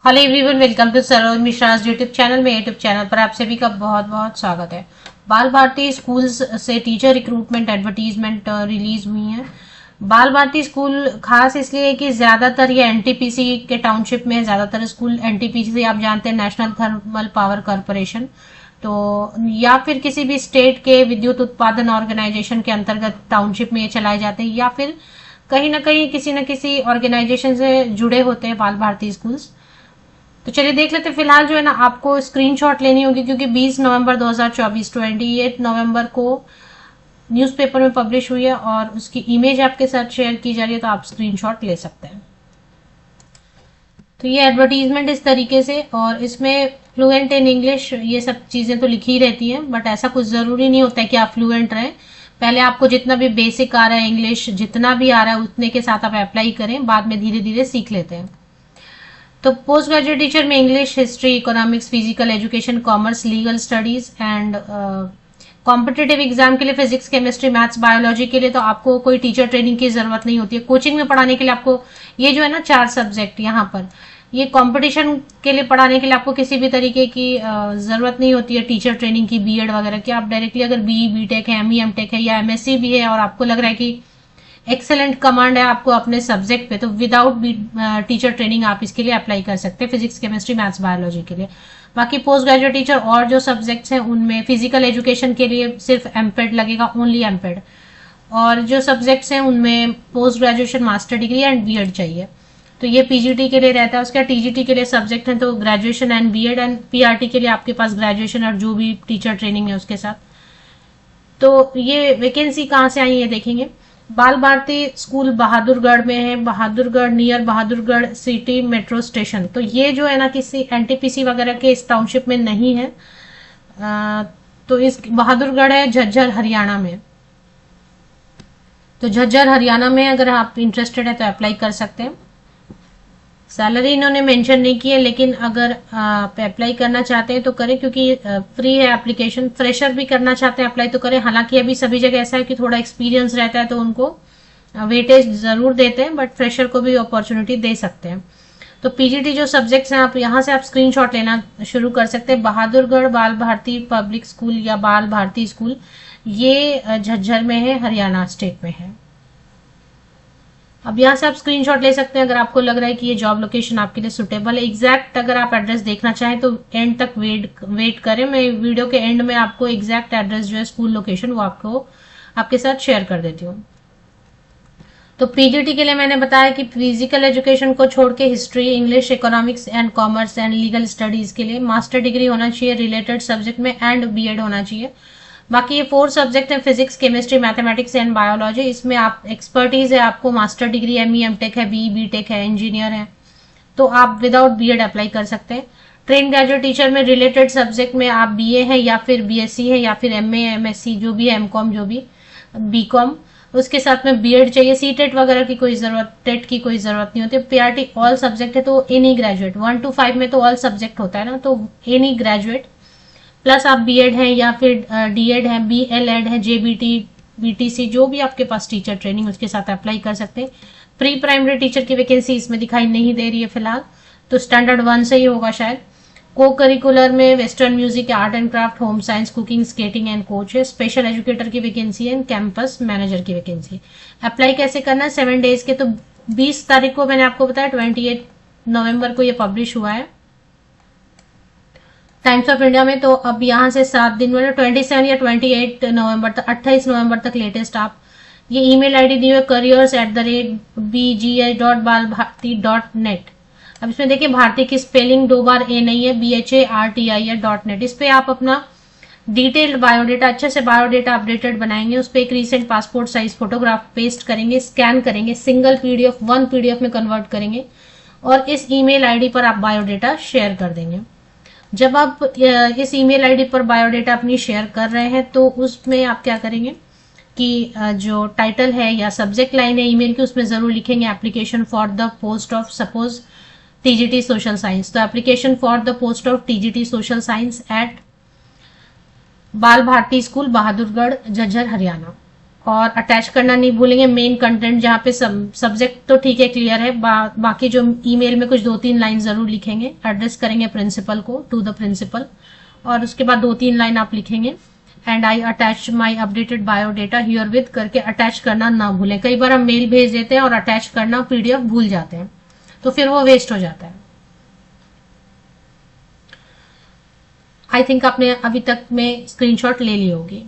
Hello everyone, welcome to Saroj Mishra's YouTube channel में। YouTube channel पर आप सभी का बहुत बहुत स्वागत है। बाल भारती स्कूल्स से टीचर रिक्रूटमेंट एडवर्टीजमेंट रिलीज हुई है। बाल भारती स्कूल खास इसलिए है कि ज्यादातर ये एनटीपीसी के टाउनशिप में है। ज्यादातर स्कूल एनटीपीसी आप जानते हैं, नेशनल थर्मल पावर कॉरपोरेशन, तो या फिर किसी भी स्टेट के विद्युत उत्पादन ऑर्गेनाइजेशन के अंतर्गत टाउनशिप में ये चलाए जाते हैं, या फिर कहीं ना कहीं किसी न किसी ऑर्गेनाइजेशन से जुड़े होते हैं बाल भारती स्कूल्स। तो चलिए देख लेते हैं। फिलहाल जो है ना, आपको स्क्रीनशॉट लेनी होगी क्योंकि 20 नवंबर 2024 28 नवंबर को न्यूज़पेपर में पब्लिश हुई है और उसकी इमेज आपके साथ शेयर की जा रही है, तो आप स्क्रीनशॉट ले सकते हैं। तो ये एडवर्टीजमेंट इस तरीके से, और इसमें फ्लुएंट इन इंग्लिश ये सब चीजें तो लिखी रहती हैं, बट ऐसा कुछ जरूरी नहीं होता है कि आप फ्लुएंट रहें। पहले आपको जितना भी बेसिक आ रहा है इंग्लिश, जितना भी आ रहा है उतने के साथ आप अप्लाई करें, बाद में धीरे धीरे सीख लेते हैं। तो पोस्ट ग्रेजुएट टीचर में English, history, economics, physical education, commerce, legal studies and competitive exam के लिए फिजिक्स, केमिस्ट्री, मैथ्स, बायोलॉजी के लिए तो आपको कोई टीचर ट्रेनिंग की जरूरत नहीं होती है। कोचिंग में पढ़ाने के लिए आपको ये जो है ना 4 सब्जेक्ट यहाँ पर, ये कंपटीशन के लिए पढ़ाने के लिए आपको किसी भी तरीके की जरूरत नहीं होती है टीचर ट्रेनिंग की, बीएड वगैरह की। आप डायरेक्टली अगर बीई, बीटेक है, एमई, एमटेक है या एमएससी भी है और आपको लग रहा है कि एक्सेलेंट कमांड है आपको अपने सब्जेक्ट पे, तो विदाउट टीचर ट्रेनिंग आप इसके लिए अप्लाई कर सकते हैं, फिजिक्स, केमिस्ट्री, मैथ्स, बायोलॉजी के लिए। बाकी पोस्ट ग्रेजुएट टीचर और जो सब्जेक्ट्स हैं उनमें फिजिकल एजुकेशन के लिए सिर्फ एमपेड लगेगा, ओनली एमपेड, और जो सब्जेक्ट्स हैं उनमें post graduation, master degree and BEd चाहिए। तो ये पीजीटी के लिए रहता है। उसका टीजीटी के लिए सब्जेक्ट है तो graduation and BEd, and PRT के लिए आपके पास ग्रेजुएशन और जो भी टीचर ट्रेनिंग है उसके साथ। तो ये वैकेंसी कहाँ से आई है देखेंगे। बाल भारती स्कूल बहादुरगढ़ में है, Bahadurgarh near Bahadurgarh city metro station. तो ये जो है ना किसी एनटीपीसी वगैरह के इस टाउनशिप में नहीं है। तो इस बहादुरगढ़ है झज्जर हरियाणा में। तो झज्जर हरियाणा में अगर आप इंटरेस्टेड है तो अप्लाई कर सकते हैं। सैलरी इन्होंने मेंशन नहीं की है, लेकिन अगर आप अप्लाई करना चाहते हैं तो करें क्योंकि फ्री है एप्लीकेशन। फ्रेशर भी करना चाहते हैं अप्लाई तो करें। हालांकि अभी सभी जगह ऐसा है कि थोड़ा एक्सपीरियंस रहता है तो उनको वेटेज जरूर देते हैं, बट फ्रेशर को भी अपॉर्चुनिटी दे सकते हैं। तो पीजीटी जो सब्जेक्ट्स हैं आप यहाँ से आप स्क्रीनशॉट लेना शुरू कर सकते हैं। बहादुरगढ़ बाल भारती पब्लिक स्कूल या बाल भारती स्कूल, ये झज्जर में है, हरियाणा स्टेट में है। अब यहाँ से आप स्क्रीनशॉट ले सकते हैं अगर आपको लग रहा है कि ये जॉब लोकेशन आपके लिए सुटेबल है। एग्जैक्ट अगर आप एड्रेस देखना चाहें तो एंड तक वेट करें। मैं वीडियो के एंड में आपको एग्जैक्ट एड्रेस जो है स्कूल लोकेशन वो आपको आपके साथ शेयर कर देती हूँ। तो पीजीटी के लिए मैंने बताया कि फिजिकल एजुकेशन को छोड़ के history, English, economics and commerce and legal studies के लिए मास्टर डिग्री होना चाहिए रिलेटेड सब्जेक्ट में एंड बीएड होना चाहिए। बाकी ये 4 सब्जेक्ट हैं, physics, chemistry, mathematics and biology. इसमें आप एक्सपर्टीज है, आपको मास्टर डिग्री, एमई, एमटेक है, बीई, बीटेक है, इंजीनियर है, तो आप विदाउट बीएड अप्लाई कर सकते हैं। ट्रेन ग्रेजुएट टीचर में रिलेटेड सब्जेक्ट में आप बीए है या फिर बीएससी है या फिर एमए, एमएससी जो भी है, एमकॉम जो भी, बीकॉम, उसके साथ में बीएड चाहिए। सीटेट वगैरह की कोई जरूरत, टेट की कोई जरूरत नहीं होती। पीआरटी ऑल सब्जेक्ट है तो एनी ग्रेजुएट, 1 to 5 में तो ऑल सब्जेक्ट होता है ना, तो एनी ग्रेजुएट प्लस आप बीएड है या फिर डीएड है, बीएलएड है, जेबीटी, बीटीसी, जो भी आपके पास टीचर ट्रेनिंग उसके साथ अप्लाई कर सकते हैं। प्री प्राइमरी टीचर की वैकेंसी इसमें दिखाई नहीं दे रही है फिलहाल, तो स्टैंडर्ड 1 से ही होगा शायद। को करिकुलर में western music, art and craft, home science, cooking, skating and coach है। स्पेशल एजुकेटर की वैकेंसी है, कैंपस मैनेजर की वैकेंसी है। अप्लाई कैसे करना है, 7 डेज के, तो 20 तारीख को मैंने आपको बताया, 28 नवंबर को ये पब्लिश हुआ है टाइम्स ऑफ इंडिया में। तो अब यहाँ से 7 दिन में 27 या 28 नवंबर तक, 28 नवंबर तक लेटेस्ट आप ये ईमेल आईडी दी हुई careers@bga.balbharti.net। अब इसमें देखिए भारती की स्पेलिंग 2 बार ए नहीं है, BHARTI है .net। इस पे आप अपना डिटेल्ड बायोडेटा, अच्छे से बायोडेटा अपडेटेड बनाएंगे। उस पर एक recent passport size photograph paste करेंगे, स्कैन करेंगे, सिंगल पीडीएफ 1 पीडीएफ में कन्वर्ट करेंगे और इस ईमेल आईडी पर आप बायोडेटा शेयर कर देंगे। जब आप इस ईमेल आईडी पर बायोडेटा अपनी शेयर कर रहे हैं तो उसमें आप क्या करेंगे कि जो टाइटल है या सब्जेक्ट लाइन है ईमेल की, उसमें जरूर लिखेंगे application for the post of suppose TGT social science. तो application for the post of TGT social science at Bal Bharati school, Bahadurgarh, Jhajjar, Haryana. और अटैच करना नहीं भूलेंगे मेन कंटेंट, जहाँ पे सब्जेक्ट तो ठीक है क्लियर है, बाकी जो ईमेल में कुछ 2-3 लाइन जरूर लिखेंगे, एड्रेस करेंगे प्रिंसिपल को, टू द प्रिंसिपल, और उसके बाद 2-3 लाइन आप लिखेंगे and I attach my updated biodata here with करके अटैच करना ना भूलें। कई बार हम मेल भेज देते हैं और अटैच करना पीडीएफ भूल जाते हैं, तो फिर वो वेस्ट हो जाता है। आई थिंक आपने अभी तक में स्क्रीनशॉट ले ली होगी।